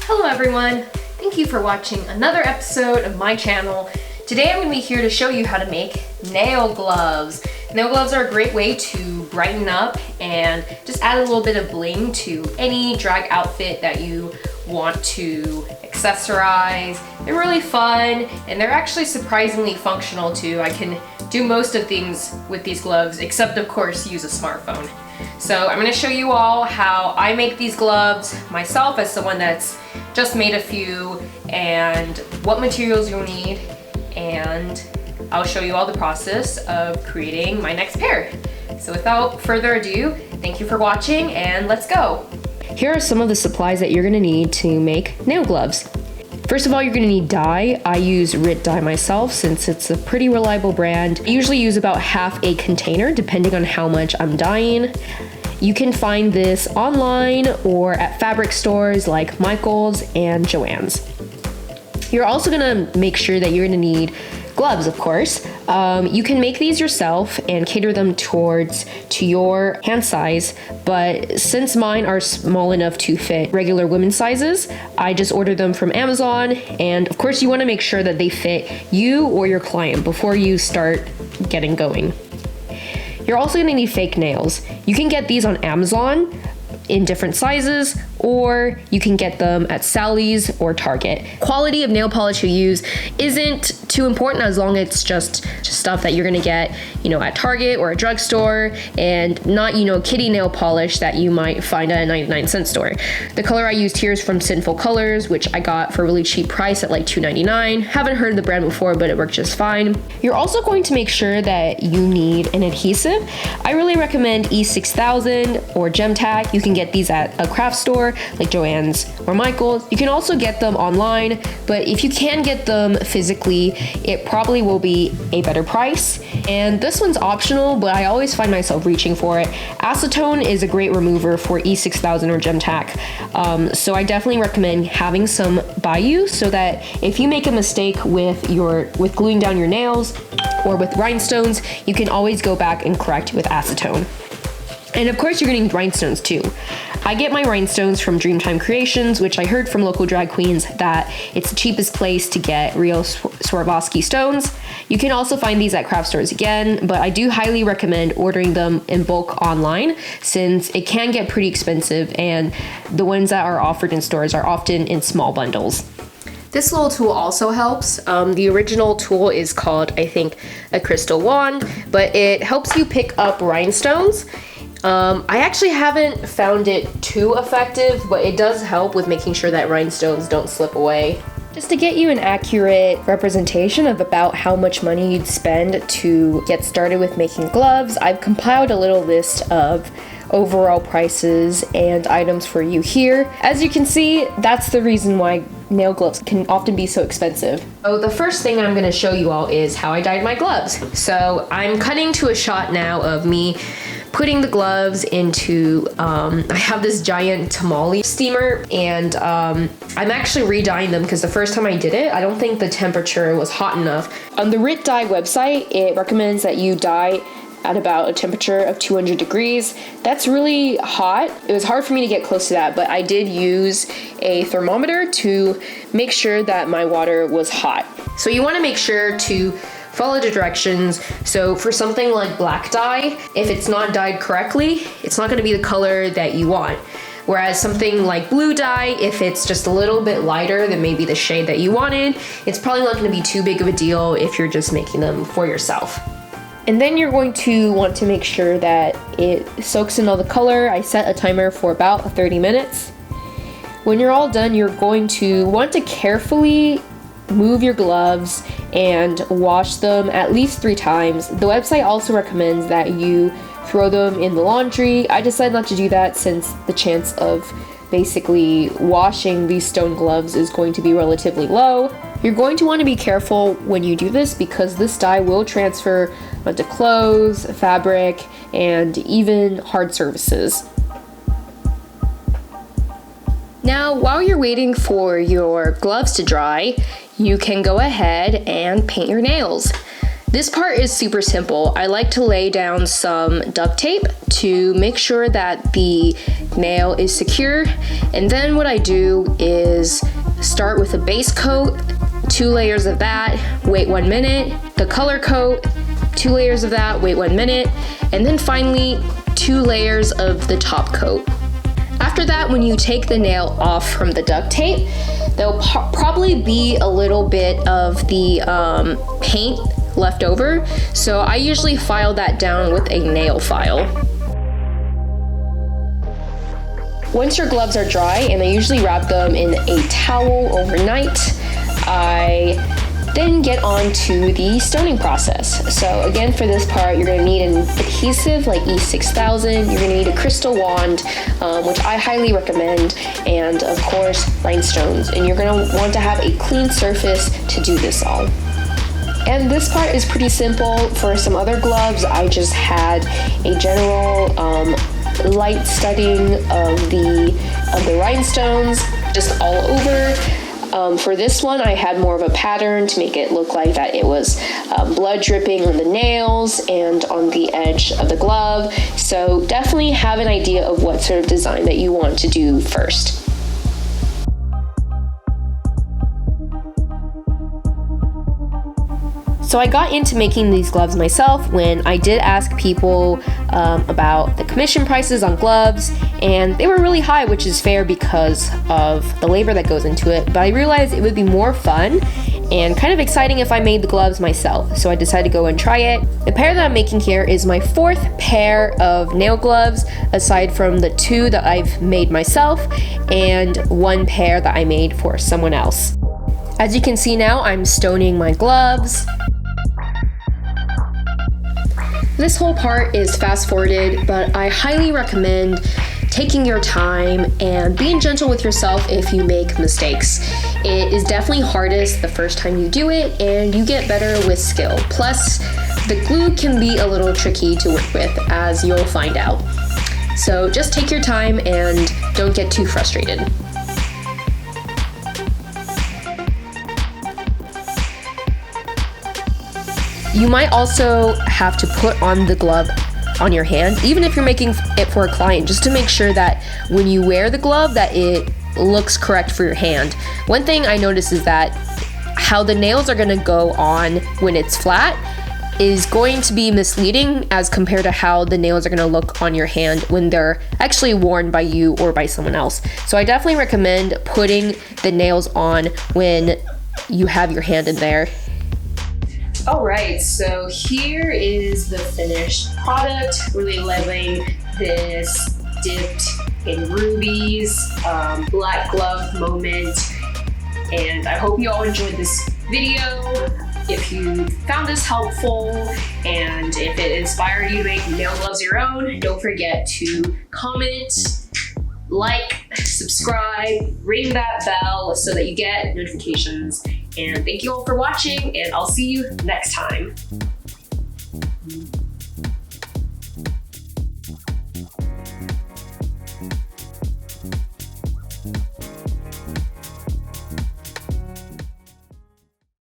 Hello everyone! Thank you for watching another episode of my channel. Today I'm going to be here to show you how to make nail gloves. Nail gloves are a great way to brighten up and just add a little bit of bling to any drag outfit that you want to accessorize. They're really fun and they're actually surprisingly functional too. I can do most of things with these gloves except of course use a smartphone. So I'm going to show you all how I make these gloves myself as someone that's just made a few, and what materials you'll need, and I'll show you all the process of creating my next pair. So without further ado, thank you for watching and let's go. Here are some of the supplies that you're going to need to make nail gloves. First of all, you're going to need dye. I use RIT dye myself since it's a pretty reliable brand. I usually use about half a container depending on how much I'm dyeing. You can find this online or at fabric stores like Michael's and Joann's. You're also going to make sure that you're going to need gloves, of course. You can make these yourself and cater them to your hand size, but since mine are small enough to fit regular women's sizes, I just order them from Amazon, and of course you want to make sure that they fit you or your client before you start getting going. You're also going to need fake nails. You can get these on Amazon in different sizes, or you can get them at Sally's or Target. Quality of nail polish you use isn't too important as long as it's just stuff that you're gonna get, at Target or a drugstore, and not, kitty nail polish that you might find at a 99-cent store. The color I used here is from Sinful Colors, which I got for a really cheap price at like $2.99. Haven't heard of the brand before, but it worked just fine. You're also going to make sure that you need an adhesive. I really recommend E6000 or Gemtac. You can get these at a craft store like Joann's or Michael's. You can also get them online, but if you can get them physically, it probably will be a better price. And this one's optional, but I always find myself reaching for it. Acetone is a great remover for E6000 or Gemtac. So I definitely recommend having some by you so that if you make a mistake with gluing down your nails or with rhinestones, you can always go back and correct with acetone. And of course you're gonna need rhinestones too. I get my rhinestones from Dreamtime Creations, which I heard from local drag queens that it's the cheapest place to get real Swarovski stones. You can also find these at craft stores again, but I do highly recommend ordering them in bulk online since it can get pretty expensive, and the ones that are offered in stores are often in small bundles. This little tool also helps. The original tool is called, I think, a crystal wand, but it helps you pick up rhinestones. I actually haven't found it too effective, but it does help with making sure that rhinestones don't slip away. Just to get you an accurate representation of about how much money you'd spend to get started with making gloves, I've compiled a little list of overall prices and items for you here. As you can see, that's the reason why nail gloves can often be so expensive. So the first thing I'm going to show you all is how I dyed my gloves. So I'm cutting to a shot now of me putting the gloves into, I have this giant tamale steamer, and I'm actually re-dyeing them because the first time I did it, I don't think the temperature was hot enough. On the RIT dye website, it recommends that you dye at about a temperature of 200 degrees. That's really hot. It was hard for me to get close to that, but I did use a thermometer to make sure that my water was hot. So you want to make sure to follow the directions. So for something like black dye, if it's not dyed correctly, it's not going to be the color that you want. Whereas something like blue dye, if it's just a little bit lighter than maybe the shade that you wanted, it's probably not going to be too big of a deal if you're just making them for yourself. And then you're going to want to make sure that it soaks in all the color. I set a timer for about 30 minutes. When you're all done, you're going to want to carefully move your gloves and wash them at least 3 times. The website also recommends that you throw them in the laundry. I decided not to do that since the chance of basically washing these stone gloves is going to be relatively low. You're going to want to be careful when you do this because this dye will transfer onto clothes, fabric, and even hard surfaces. Now, while you're waiting for your gloves to dry, you can go ahead and paint your nails. This part is super simple. I like to lay down some duct tape to make sure that the nail is secure. And then what I do is start with a base coat, 2 layers of that, wait 1 minute, the color coat, 2 layers of that, wait 1 minute, and then finally 2 layers of the top coat. After that, when you take the nail off from the duct tape, there'll probably be a little bit of the paint left over, so I usually file that down with a nail file. Once your gloves are dry, and I usually wrap them in a towel overnight, I then get on to the stoning process. So again, for this part, you're gonna need an adhesive like E6000, you're gonna need a crystal wand, which I highly recommend, and of course, rhinestones. And you're gonna want to have a clean surface to do this all. And this part is pretty simple. For some other gloves, I just had a general light studding of the rhinestones just all over. For this one, I had more of a pattern to make it look like that it was blood dripping on the nails and on the edge of the glove. So definitely have an idea of what sort of design that you want to do first. So I got into making these gloves myself when I did ask people about the commission prices on gloves, and they were really high, which is fair because of the labor that goes into it. But I realized it would be more fun and kind of exciting if I made the gloves myself. So I decided to go and try it. The pair that I'm making here is my 4th pair of nail gloves, aside from the 2 that I've made myself and 1 pair that I made for someone else. As you can see now, I'm stoning my gloves. This whole part is fast forwarded, but I highly recommend taking your time and being gentle with yourself if you make mistakes. It is definitely hardest the first time you do it, and you get better with skill. Plus, the glue can be a little tricky to work with, as you'll find out. So just take your time and don't get too frustrated. You might also have to put on the glove on your hand, even if you're making it for a client, just to make sure that when you wear the glove that it looks correct for your hand. One thing I noticed is that how the nails are gonna go on when it's flat is going to be misleading as compared to how the nails are gonna look on your hand when they're actually worn by you or by someone else. So I definitely recommend putting the nails on when you have your hand in there. Alright, so here is the finished product. Really loving this dipped in rubies, black glove moment. And I hope you all enjoyed this video. If you found this helpful and if it inspired you to make nail gloves your own, don't forget to comment, like, subscribe, ring that bell so that you get notifications. And thank you all for watching, and I'll see you next time.